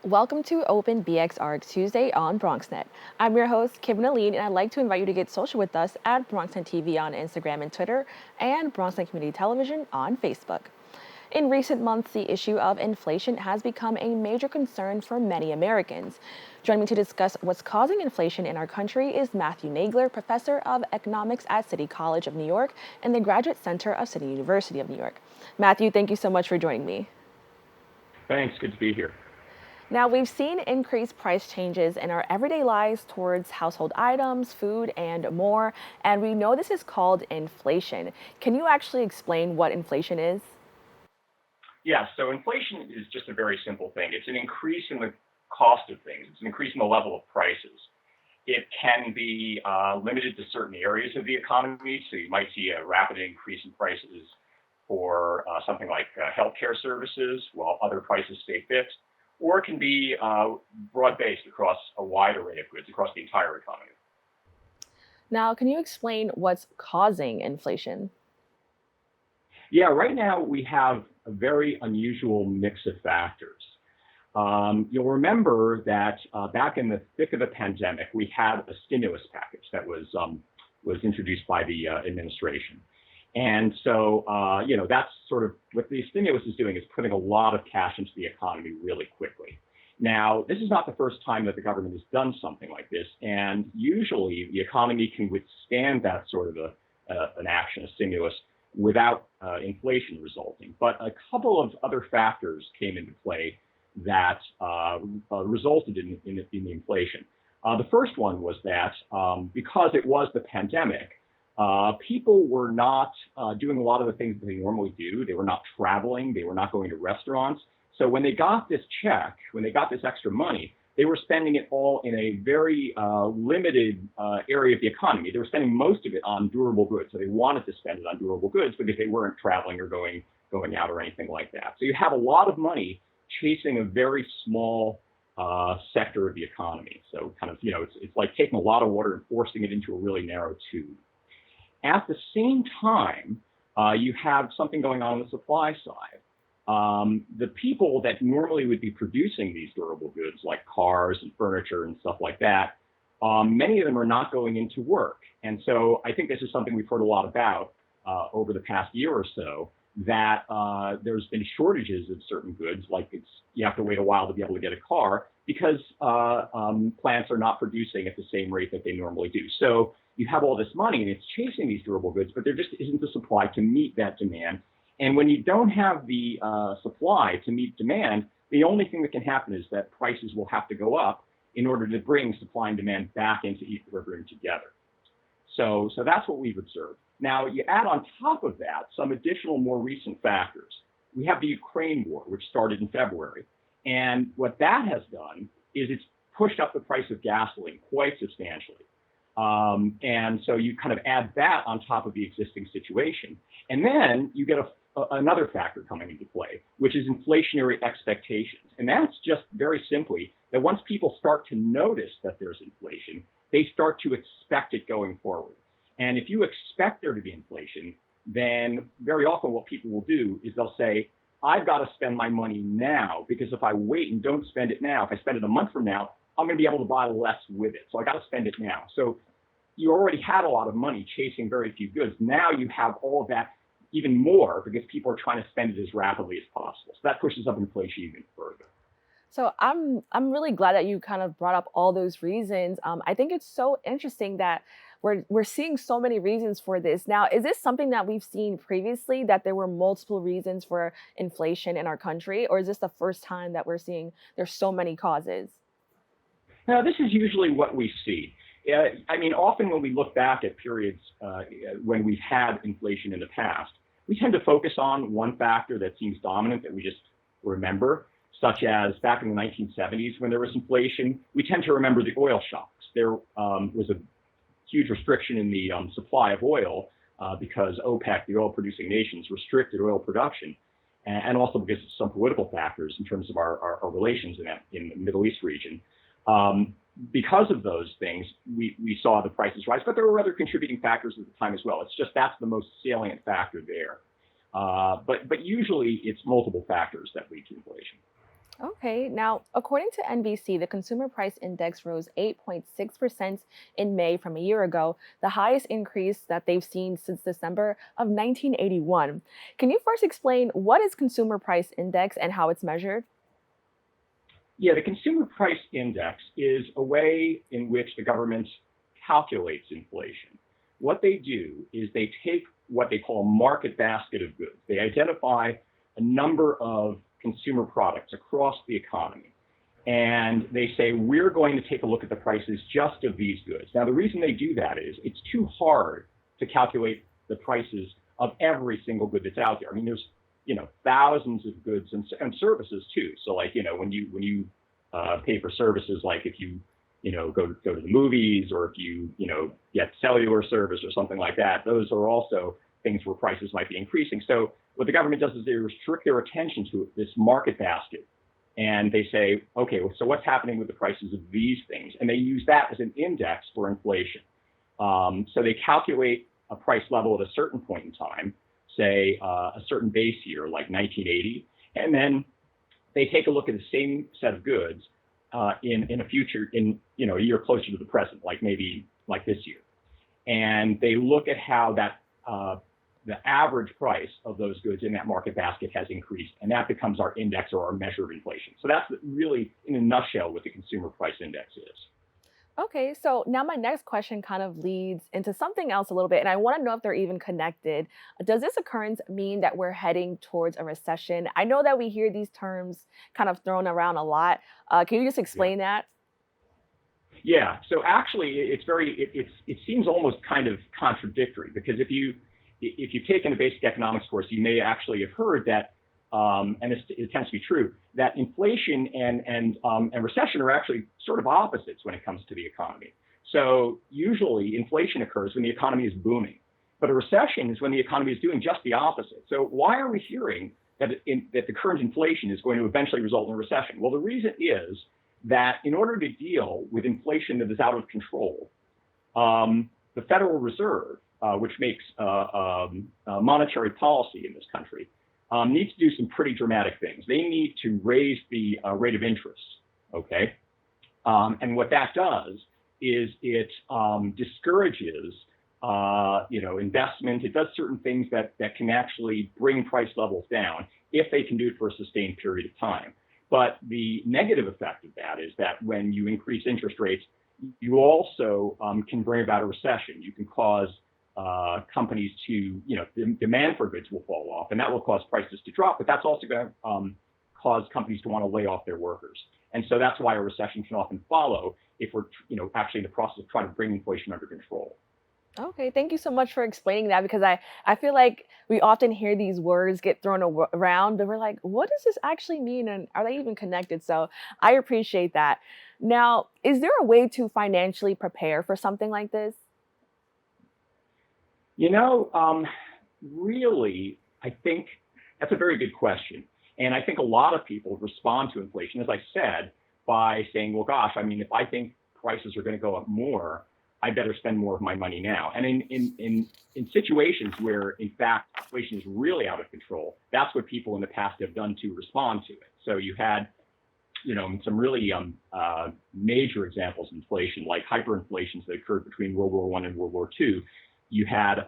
Welcome to Open BxRx Tuesday on BronxNet. I'm your host, Kibin Alleyne, and I'd like to invite you to get social with us at BronxNet TV on Instagram and Twitter, and BronxNet Community Television on Facebook. In recent months, the issue of inflation has become a major concern for many Americans. Joining me to discuss what's causing inflation in our country is Matthew Nagler, professor of economics at City College of New York and the Graduate Center of City University of New York. Matthew, thank you so much for joining me. Thanks, good to be here. Now, we've seen increased price changes in our everyday lives towards household items, food, and more, and we know this is called inflation. Can you actually explain what inflation is? Yeah, so inflation is just a very simple thing. It's an increase in the cost of things. It's an increase in the level of prices. It can be limited to certain areas of the economy. So you might see a rapid increase in prices for something like healthcare services, while other prices stay fixed. Or it can be broad-based across a wide array of goods across the entire economy. Now, can you explain what's causing inflation? Yeah, right now we have a very unusual mix of factors. You'll remember that back in the thick of the pandemic, we had a stimulus package that was introduced by the administration. And so, that's sort of what the stimulus is doing, is putting a lot of cash into the economy really quickly. Now, this is not the first time that the government has done something like this, and usually the economy can withstand that sort of an action, a stimulus, without inflation resulting. But a couple of other factors came into play that resulted in the inflation. The first one was that because it was the pandemic, people were not doing a lot of the things that they normally do. They were not traveling. They were not going to restaurants. So when they got this check, when they got this extra money, they were spending it all in a very limited area of the economy. They were spending most of it on durable goods. So they wanted to spend it on durable goods because they weren't traveling or going out or anything like that. So you have a lot of money chasing a very small sector of the economy. So kind of, it's like taking a lot of water and forcing it into a really narrow tube. At the same time, you have something going on the supply side. The people that normally would be producing these durable goods, like cars and furniture and stuff like that, many of them are not going into work. And so I think this is something we've heard a lot about over the past year or so, that there's been shortages of certain goods, like you have to wait a while to be able to get a car because plants are not producing at the same rate that they normally do. So you have all this money and it's chasing these durable goods, but there just isn't the supply to meet that demand. And when you don't have the supply to meet demand, the only thing that can happen is that prices will have to go up in order to bring supply and demand back into equilibrium together. So that's what we've observed. Now, you add on top of that some additional, more recent factors. We have the Ukraine war, which started in February. And what that has done is it's pushed up the price of gasoline quite substantially. And so you kind of add that on top of the existing situation. And then you get another factor coming into play, which is inflationary expectations. And that's just very simply that once people start to notice that there's inflation, they start to expect it going forward. And if you expect there to be inflation, then very often what people will do is they'll say, I've got to spend my money now, because if I wait and don't spend it now, if I spend it a month from now, I'm going to be able to buy less with it. So I got to spend it now. So you already had a lot of money chasing very few goods. Now you have all of that, even more, because people are trying to spend it as rapidly as possible. So that pushes up inflation even further. So I'm really glad that you kind of brought up all those reasons. I think it's so interesting that we're seeing so many reasons for this. Now, is this something that we've seen previously, that there were multiple reasons for inflation in our country, or is this the first time that we're seeing there's so many causes? Now, this is usually what we see. Often when we look back at periods when we've had inflation in the past, we tend to focus on one factor that seems dominant that we just remember, such as back in the 1970s when there was inflation. We tend to remember the oil shocks. There was a huge restriction in the supply of oil because OPEC, the oil-producing nations, restricted oil production, and also because of some political factors in terms of our relations in the Middle East region. Because of those things, we saw the prices rise, but there were other contributing factors at the time as well. It's just that's the most salient factor there. But usually it's multiple factors that lead to inflation. Okay, now, according to NBC, the Consumer Price Index rose 8.6% in May from a year ago, the highest increase that they've seen since December of 1981. Can you first explain what is Consumer Price Index and how it's measured? Yeah, the Consumer Price Index is a way in which the government calculates inflation. What they do is they take what they call a market basket of goods. They identify a number of consumer products across the economy. And they say, we're going to take a look at the prices just of these goods. Now, the reason they do that is it's too hard to calculate the prices of every single good that's out there. I mean, there's thousands of goods and services too. So like when you pay for services, like if you go to the movies, or if you get cellular service or something like that, those are also things where prices might be increasing. So what the government does is they restrict their attention to this market basket, and they say, okay, so what's happening with the prices of these things? And they use that as an index for inflation. So they calculate a price level at a certain point in time, say a certain base year, like 1980, and then they take a look at the same set of goods in a future, a year closer to the present, like maybe like this year, and they look at how that the average price of those goods in that market basket has increased, and that becomes our index or our measure of inflation. So that's really, in a nutshell, what the Consumer Price Index is. Okay, so now my next question kind of leads into something else a little bit, and I want to know if they're even connected. Does this occurrence mean that we're heading towards a recession? I know that we hear these terms kind of thrown around a lot. Can you just Yeah. explain that? Yeah. So actually, it seems almost kind of contradictory, because if you've taken a basic economics course, you may actually have heard that, and it tends to be true, that inflation and recession are actually sort of opposites when it comes to the economy. So usually inflation occurs when the economy is booming, but a recession is when the economy is doing just the opposite. So why are we hearing that the current inflation is going to eventually result in a recession? Well, the reason is that in order to deal with inflation that is out of control, the Federal Reserve, which makes monetary policy in this country, needs to do some pretty dramatic things. They need to raise the rate of interest, okay? And what that does is it discourages, investment. It does certain things that can actually bring price levels down if they can do it for a sustained period of time. But the negative effect of that is that when you increase interest rates, you also can bring about a recession. You can cause companies to, demand for goods will fall off, and that will cause prices to drop. But that's also going to cause companies to want to lay off their workers. And so that's why a recession can often follow if we're, actually in the process of trying to bring inflation under control. Okay, thank you so much for explaining that because I feel like we often hear these words get thrown around, but we're like, what does this actually mean? And are they even connected? So I appreciate that. Now, is there a way to financially prepare for something like this? You know, um, Really, I think that's a very good question. And I think a lot of people respond to inflation, as I said, by saying, well, gosh, I mean, if I think prices are going to go up more, I better spend more of my money now. And in situations where, in fact, inflation is really out of control, that's what people in the past have done to respond to it. So you had some really major examples of inflation, like hyperinflations that occurred between World War I and World War II. You had,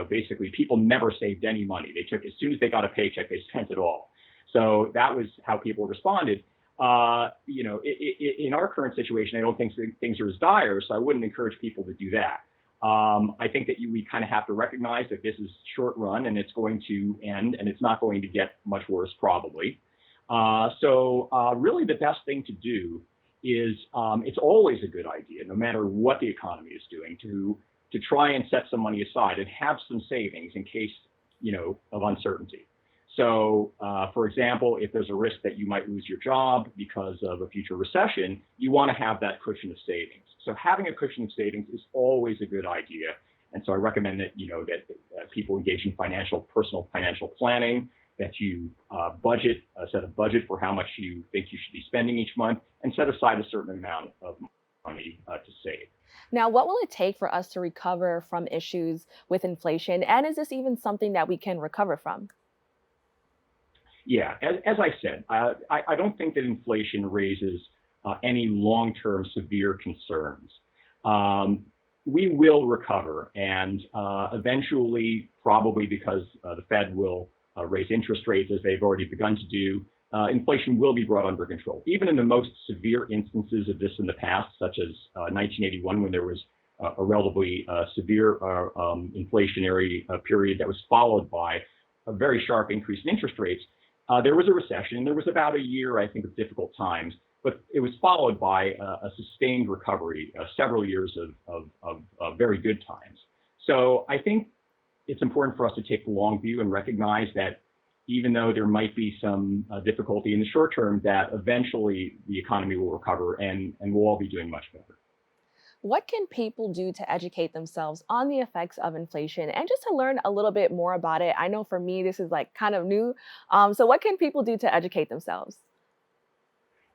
basically people never saved any money. They took, as soon as they got a paycheck, they spent it all. So that was how people responded. In our current situation, I don't think things are as dire, so I wouldn't encourage people to do that. I think that we kind of have to recognize that this is short run and it's going to end, and it's not going to get much worse probably. Really the best thing to do is, it's always a good idea, no matter what the economy is doing, to try and set some money aside and have some savings in case, of uncertainty. So, for example, if there's a risk that you might lose your job because of a future recession, you want to have that cushion of savings. So having a cushion of savings is always a good idea. And so I recommend that, people engage in personal financial planning, that you set a budget for how much you think you should be spending each month, and set aside a certain amount of money to save. Now, what will it take for us to recover from issues with inflation? And is this even something that we can recover from? Yeah, as I said, I don't think that inflation raises any long-term severe concerns. Um, we will recover, and eventually, probably because the Fed will raise interest rates as they've already begun to do, inflation will be brought under control. Even in the most severe instances of this in the past, such as 1981, when there was a relatively severe inflationary period that was followed by a very sharp increase in interest rates, there was a recession. There was about a year, I think, of difficult times, but it was followed by a sustained recovery, several years of very good times. So I think it's important for us to take the long view and recognize that even though there might be some difficulty in the short term, that eventually the economy will recover and we'll all be doing much better. What can people do to educate themselves on the effects of inflation and just to learn a little bit more about it? I know for me, this is like kind of new. So, what can people do to educate themselves?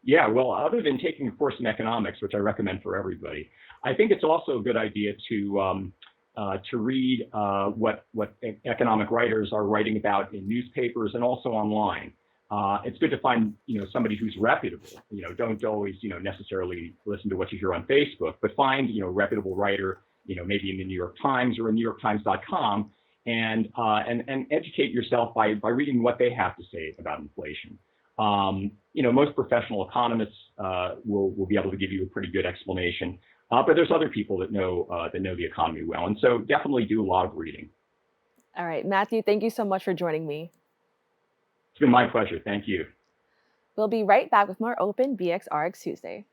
Yeah, well, other than taking a course in economics, which I recommend for everybody, I think it's also a good idea to read what economic writers are writing about in newspapers and also online. It's good to find somebody who's reputable. Don't always necessarily listen to what you hear on Facebook, but find a reputable writer. Maybe in the New York Times or in NewYorkTimes.com, and educate yourself by reading what they have to say about inflation. Most professional economists will be able to give you a pretty good explanation, but there's other people that know the economy well, and so definitely do a lot of reading. All right, Matthew, thank you so much for joining me. It's been my pleasure. Thank you. We'll be right back with more Open BxRx Tuesday.